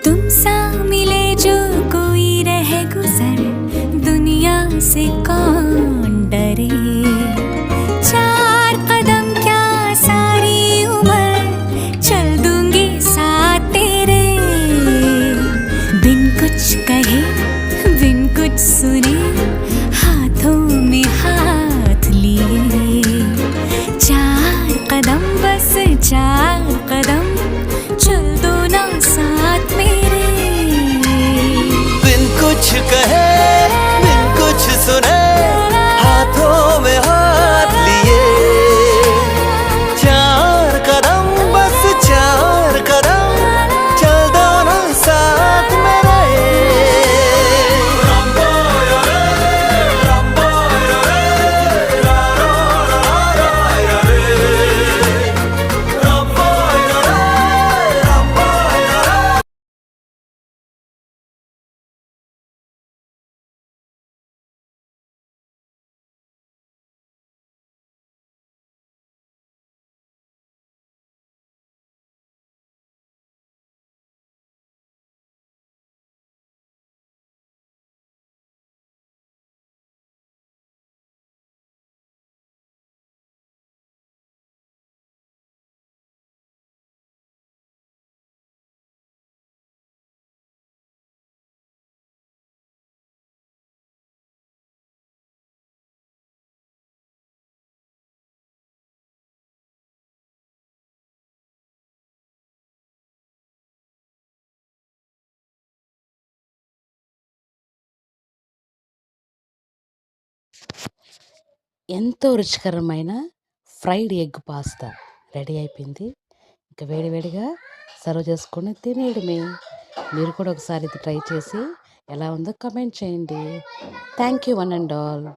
तुमसा मिले जो कोई रहे गुजर, दुनिया से कौन डरे। 4 कदम क्या सारी उम्र चल दूंगी साथ तेरे। बिन कुछ कहे बिन कुछ सुने, हाथों में हाथ लिए। 4 कदम बस 4 कदम चल दो ना साथ मेरे। बिन कुछ कहे बिन कुछ सुने, हाथों में हाथ लिए। 4 कदम बस 4 कदम चल दो ना साथ मेरे। ఎంతో రుచికరమైన ఫ్రైడ్ ఎగ్ పాస్తా రెడీ అయిపోయింది. ఇంకా వేడివేడిగా సర్వ్ చేసుకొని తినేయడమే. మీరు కూడా ఒకసారి ఇది ట్రై చేసి ఎలా ఉందో కమెంట్ చేయండి. Thank you one and all.